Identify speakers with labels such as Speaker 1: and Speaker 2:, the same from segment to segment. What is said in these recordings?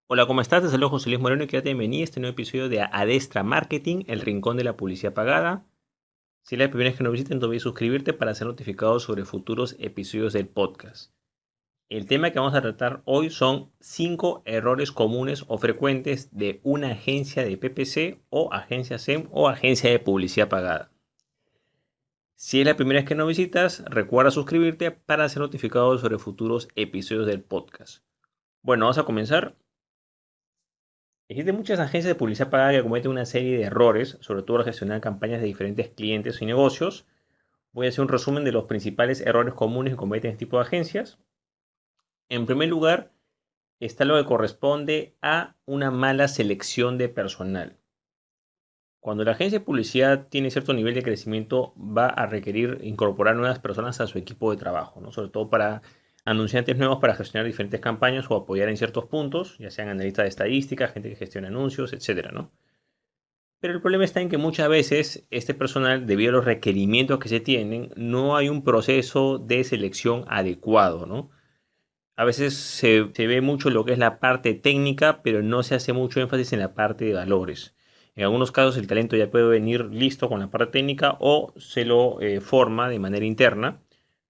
Speaker 1: Hola, ¿cómo estás? Te saludo José Luis Moreno y quédate bienvenido a este nuevo episodio de Adestra Marketing, el rincón de la publicidad pagada. Si es la primera vez que nos visitan, te voy a suscribirte para ser notificado sobre futuros episodios del podcast. El tema que vamos a tratar hoy son 5 errores comunes o frecuentes de una agencia de PPC o agencia SEM o agencia de publicidad pagada. Si es la primera vez que nos visitas, recuerda suscribirte para ser notificado sobre futuros episodios del podcast. Bueno, vamos a comenzar. Existen muchas agencias de publicidad pagada que cometen una serie de errores, sobre todo al gestionar campañas de diferentes clientes y negocios. Voy a hacer un resumen de los principales errores comunes que cometen este tipo de agencias. En primer lugar, está lo que corresponde a una mala selección de personal. Cuando la agencia de publicidad tiene cierto nivel de crecimiento, va a requerir incorporar nuevas personas a su equipo de trabajo, ¿no? Sobre todo para anunciantes nuevos para gestionar diferentes campañas o apoyar en ciertos puntos, ya sean analistas de estadística, gente que gestiona anuncios, etcétera, ¿no? Pero el problema está en que muchas veces este personal, debido a los requerimientos que se tienen, no hay un proceso de selección adecuado, ¿no? A veces se ve mucho lo que es la parte técnica, pero no se hace mucho énfasis en la parte de valores. En algunos casos el talento ya puede venir listo con la parte técnica o se lo forma de manera interna,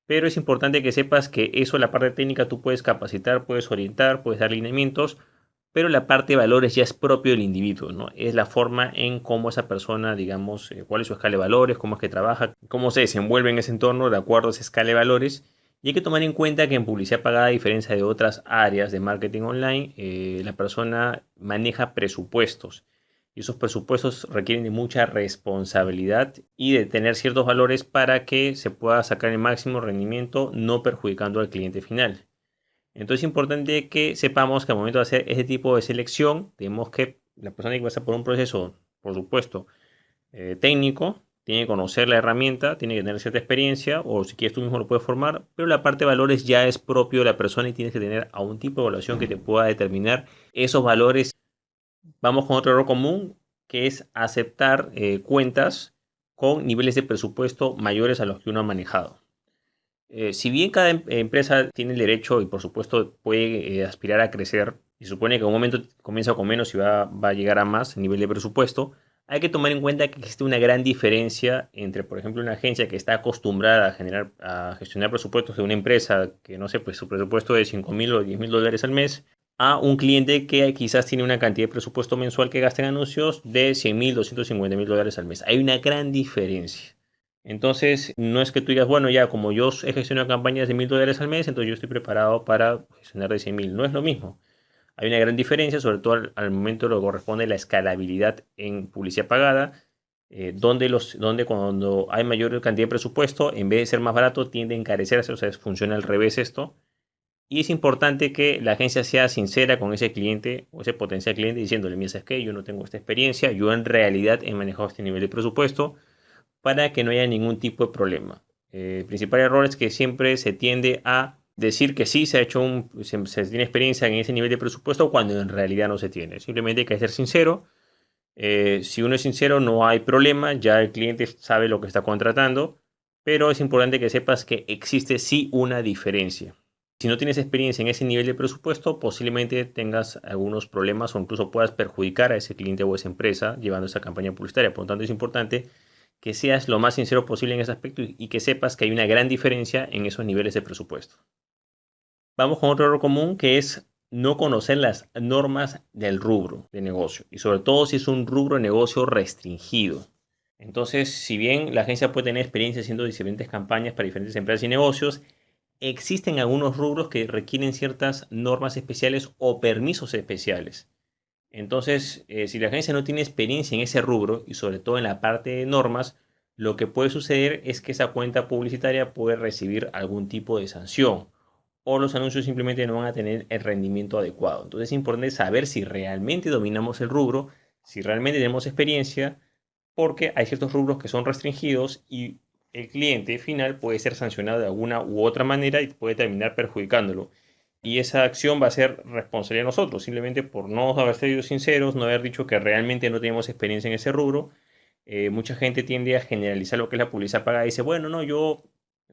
Speaker 1: pero es importante que sepas que eso, la parte técnica, tú puedes capacitar, puedes orientar, puedes dar lineamientos, pero la parte de valores ya es propio del individuo, ¿no? Es la forma en cómo esa persona, digamos, cuál es su escala de valores, cómo es que trabaja, cómo se desenvuelve en ese entorno de acuerdo a esa escala de valores. Y hay que tomar en cuenta que en publicidad pagada, a diferencia de otras áreas de marketing online, la persona maneja presupuestos. Y esos presupuestos requieren de mucha responsabilidad y de tener ciertos valores para que se pueda sacar el máximo rendimiento, no perjudicando al cliente final. Entonces es importante que sepamos que al momento de hacer este tipo de selección, tenemos que la persona que pasa por un proceso, por supuesto, técnico, tiene que conocer la herramienta, tiene que tener cierta experiencia, o si quieres tú mismo lo puedes formar, pero la parte de valores ya es propio de la persona y tienes que tener a un tipo de evaluación que te pueda determinar esos valores. Vamos con otro error común, que es aceptar cuentas con niveles de presupuesto mayores a los que uno ha manejado. Si bien cada empresa tiene el derecho y por supuesto puede aspirar a crecer y supone que en un momento comienza con menos y va a llegar a más nivel de presupuesto, hay que tomar en cuenta que existe una gran diferencia entre, por ejemplo, una agencia que está acostumbrada a gestionar presupuestos de una empresa que, no sé, pues su presupuesto es 5.000 o 10.000 dólares al mes, a un cliente que quizás tiene una cantidad de presupuesto mensual que gasta en anuncios de 100.000, 250.000 dólares al mes. Hay una gran diferencia. Entonces, no es que tú digas, bueno, ya como yo he gestionado campañas de 1.000 dólares al mes, entonces yo estoy preparado para gestionar de 100.000. No es lo mismo. Hay una gran diferencia, sobre todo al momento lo que corresponde la escalabilidad en publicidad pagada, donde cuando hay mayor cantidad de presupuesto, en vez de ser más barato, tiende a encarecerse, o sea, funciona al revés esto. Y es importante que la agencia sea sincera con ese cliente o ese potencial cliente diciéndole, mira, es que yo no tengo esta experiencia, yo en realidad he manejado este nivel de presupuesto para que no haya ningún tipo de problema. El principal error es que siempre se tiende a decir que sí se ha hecho se tiene experiencia en ese nivel de presupuesto cuando en realidad no se tiene. Simplemente hay que ser sincero. Si uno es sincero, no hay problema, ya el cliente sabe lo que está contratando, pero es importante que sepas que existe sí una diferencia. Si no tienes experiencia en ese nivel de presupuesto, posiblemente tengas algunos problemas o incluso puedas perjudicar a ese cliente o esa empresa llevando esa campaña publicitaria. Por lo tanto, es importante que seas lo más sincero posible en ese aspecto y que sepas que hay una gran diferencia en esos niveles de presupuesto. Vamos con otro error común que es no conocer las normas del rubro de negocio y sobre todo si es un rubro de negocio restringido. Entonces, si bien la agencia puede tener experiencia haciendo diferentes campañas para diferentes empresas y negocios, existen algunos rubros que requieren ciertas normas especiales o permisos especiales. Entonces, si la agencia no tiene experiencia en ese rubro y sobre todo en la parte de normas, lo que puede suceder es que esa cuenta publicitaria puede recibir algún tipo de sanción o los anuncios simplemente no van a tener el rendimiento adecuado. Entonces es importante saber si realmente dominamos el rubro, si realmente tenemos experiencia, porque hay ciertos rubros que son restringidos y el cliente final puede ser sancionado de alguna u otra manera y puede terminar perjudicándolo. Y esa acción va a ser responsabilidad de nosotros, simplemente por no haber sido sinceros, no haber dicho que realmente no tenemos experiencia en ese rubro. Mucha gente tiende a generalizar lo que es la publicidad pagada y dice, bueno, no, yo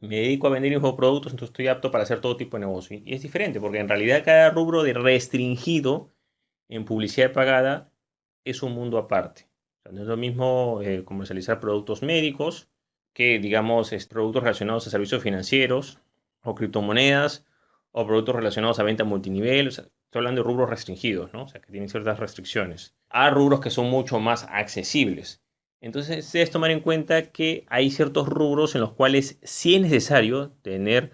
Speaker 1: me dedico a vender infoproductos, entonces estoy apto para hacer todo tipo de negocio. Y es diferente, porque en realidad cada rubro de restringido en publicidad pagada es un mundo aparte. O sea, no es lo mismo comercializar productos médicos que, digamos, productos relacionados a servicios financieros o criptomonedas o productos relacionados a venta multinivel. O sea, estoy hablando de rubros restringidos, ¿no? O sea, que tienen ciertas restricciones. Hay rubros que son mucho más accesibles. Entonces, debes tomar en cuenta que hay ciertos rubros en los cuales sí es necesario tener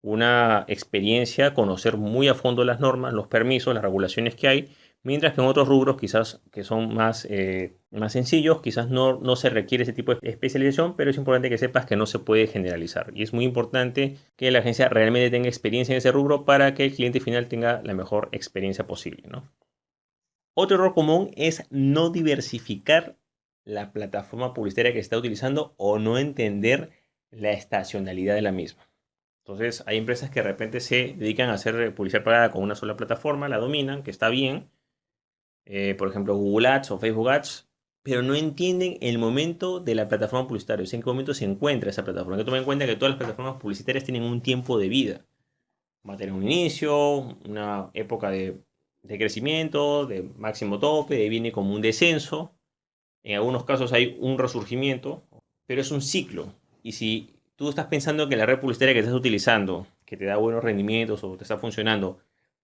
Speaker 1: una experiencia, conocer muy a fondo las normas, los permisos, las regulaciones que hay, mientras que en otros rubros quizás que son más sencillos, quizás no se requiere ese tipo de especialización, pero es importante que sepas que no se puede generalizar. Y es muy importante que la agencia realmente tenga experiencia en ese rubro para que el cliente final tenga la mejor experiencia posible, ¿no? Otro error común es no diversificar la plataforma publicitaria que está utilizando o no entender la estacionalidad de la misma. Entonces, hay empresas que de repente se dedican a hacer publicidad pagada con una sola plataforma, la dominan, que está bien, por ejemplo, Google Ads o Facebook Ads, pero no entienden el momento de la plataforma publicitaria, o sea, en qué momento se encuentra esa plataforma. Hay que tomar en cuenta que todas las plataformas publicitarias tienen un tiempo de vida. Va a tener un inicio, una época de crecimiento, de máximo tope, de viene como un descenso. En algunos casos hay un resurgimiento, pero es un ciclo. Y si tú estás pensando que la red publicitaria que estás utilizando, que te da buenos rendimientos o te está funcionando,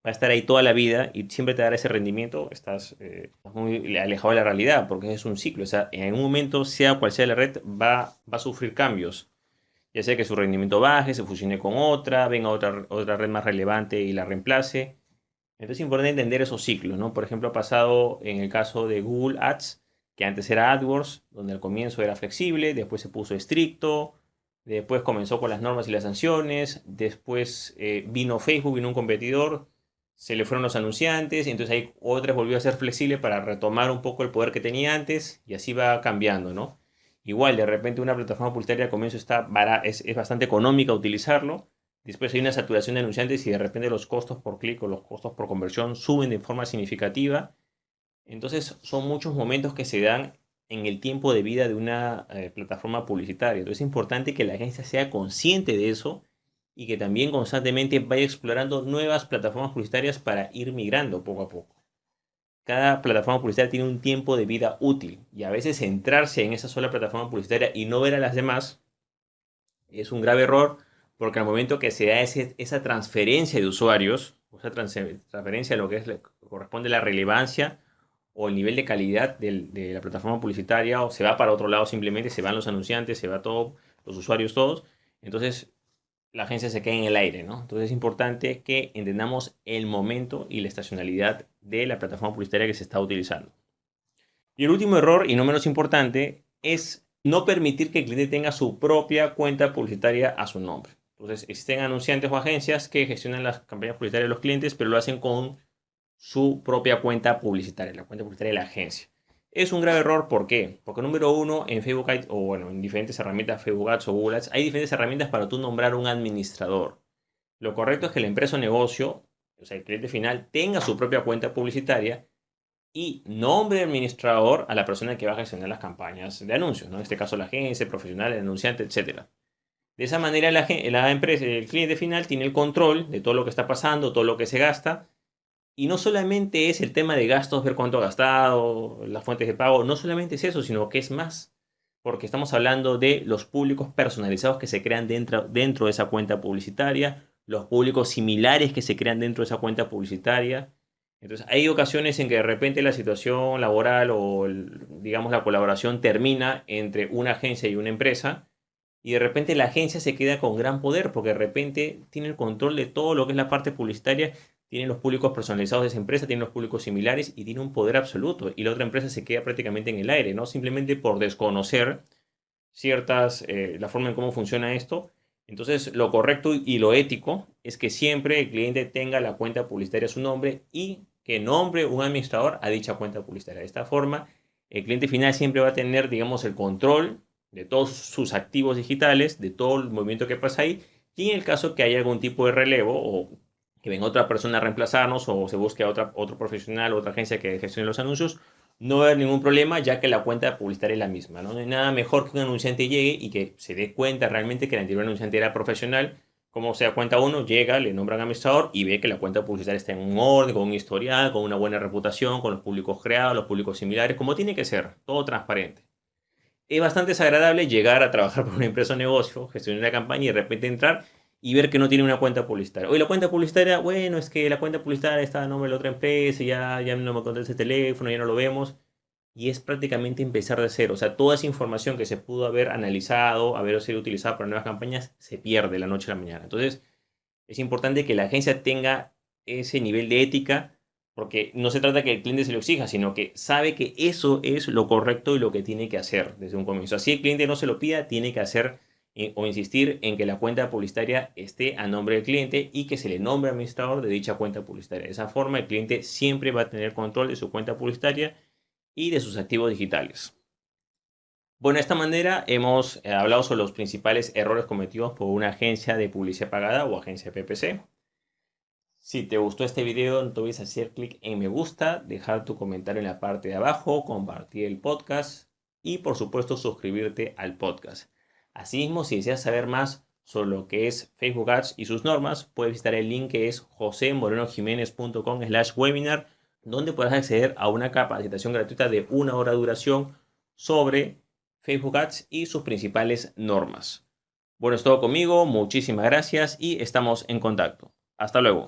Speaker 1: va a estar ahí toda la vida y siempre te dará ese rendimiento, estás muy alejado de la realidad, porque es un ciclo. O sea, en un momento, sea cual sea la red, va a sufrir cambios. Ya sea que su rendimiento baje, se fusione con otra, venga otra red más relevante y la reemplace. Entonces es importante entender esos ciclos, ¿no? Por ejemplo, ha pasado en el caso de Google Ads, que antes era AdWords, donde al comienzo era flexible, después se puso estricto, después comenzó con las normas y las sanciones, después vino Facebook, vino un competidor, se le fueron los anunciantes, y entonces ahí otra vez volvió a ser flexible para retomar un poco el poder que tenía antes, y así va cambiando, ¿no? Igual, de repente una plataforma publicitaria al comienzo es bastante económica utilizarlo. Después hay una saturación de anunciantes y de repente los costos por clic o los costos por conversión suben de forma significativa. Entonces son muchos momentos que se dan en el tiempo de vida de una plataforma publicitaria. Entonces es importante que la agencia sea consciente de eso y que también constantemente vaya explorando nuevas plataformas publicitarias para ir migrando poco a poco. Cada plataforma publicitaria tiene un tiempo de vida útil y a veces centrarse en esa sola plataforma publicitaria y no ver a las demás es un grave error porque al momento que se da esa transferencia de usuarios, o esa transferencia a lo que corresponde a la relevancia o el nivel de calidad de la plataforma publicitaria, o se va para otro lado simplemente, se van los anunciantes, se va todos los usuarios todos, entonces la agencia se queda en el aire, ¿no? Entonces es importante que entendamos el momento y la estacionalidad de la plataforma publicitaria que se está utilizando. Y el último error, y no menos importante, es no permitir que el cliente tenga su propia cuenta publicitaria a su nombre. Entonces, existen anunciantes o agencias que gestionan las campañas publicitarias de los clientes, pero lo hacen con su propia cuenta publicitaria, la cuenta publicitaria de la agencia. Es un grave error, ¿por qué? Porque número uno, en Facebook Ads, o bueno, en diferentes herramientas, Facebook Ads o Google Ads, hay diferentes herramientas para tú nombrar un administrador. Lo correcto es que la empresa o negocio, o sea, el cliente final, tenga su propia cuenta publicitaria y nombre de administrador a la persona que va a gestionar las campañas de anuncios, ¿no? En este caso la agencia, el profesional, el anunciante, etcétera. De esa manera la empresa, el cliente final tiene el control de todo lo que está pasando, todo lo que se gasta, y no solamente es el tema de gastos, ver cuánto ha gastado, las fuentes de pago, no solamente es eso, sino que es más, porque estamos hablando de los públicos personalizados que se crean dentro de esa cuenta publicitaria, los públicos similares que se crean dentro de esa cuenta publicitaria. Entonces, hay ocasiones en que de repente la situación laboral o, digamos, la colaboración termina entre una agencia y una empresa, y de repente la agencia se queda con gran poder porque de repente tiene el control de todo lo que es la parte publicitaria, tiene los públicos personalizados de esa empresa, tiene los públicos similares y tiene un poder absoluto. Y la otra empresa se queda prácticamente en el aire, ¿no? Simplemente por desconocer la forma en cómo funciona esto. Entonces, lo correcto y lo ético es que siempre el cliente tenga la cuenta publicitaria a su nombre y que nombre un administrador a dicha cuenta publicitaria. De esta forma, el cliente final siempre va a tener, digamos, el control de todos sus activos digitales, de todo el movimiento que pasa ahí, y en el caso que haya algún tipo de relevo o que venga otra persona a reemplazarnos o se busque a otro profesional o otra agencia que gestione los anuncios, no va a haber ningún problema ya que la cuenta publicitaria es la misma, ¿no? No hay nada mejor que un anunciante llegue y que se dé cuenta realmente que el anterior anunciante era profesional Como se da cuenta uno, llega, le nombran administrador y ve que la cuenta publicitaria está en un orden, con un historial, con una buena reputación, con los públicos creados, los públicos similares, como tiene que ser, todo transparente. Es bastante desagradable llegar a trabajar por una empresa o negocio, gestionar la campaña y de repente entrar y ver que no tiene una cuenta publicitaria. Oye, la cuenta publicitaria, bueno, es que la cuenta publicitaria está a nombre de la otra empresa, ya no me contesta ese teléfono, ya no lo vemos. Y es prácticamente empezar de cero. O sea, toda esa información que se pudo haber analizado, haber sido utilizada para nuevas campañas, se pierde de la noche a la mañana. Entonces, es importante que la agencia tenga ese nivel de ética, porque no se trata que el cliente se lo exija, sino que sabe que eso es lo correcto y lo que tiene que hacer desde un comienzo. Así el cliente no se lo pida, tiene que hacer o insistir en que la cuenta publicitaria esté a nombre del cliente y que se le nombre administrador de dicha cuenta publicitaria. De esa forma, el cliente siempre va a tener control de su cuenta publicitaria y de sus activos digitales. Bueno, de esta manera hemos hablado sobre los principales errores cometidos por una agencia de publicidad pagada o agencia PPC. Si te gustó este video, no te olvides hacer clic en me gusta, dejar tu comentario en la parte de abajo, compartir el podcast y por supuesto suscribirte al podcast. Asimismo, si deseas saber más sobre lo que es Facebook Ads y sus normas, puedes visitar el link que es josemorenojimenez.com/webinar, donde podrás acceder a una capacitación gratuita de 1 hora de duración sobre Facebook Ads y sus principales normas. Bueno, es todo conmigo, muchísimas gracias y estamos en contacto. Hasta luego.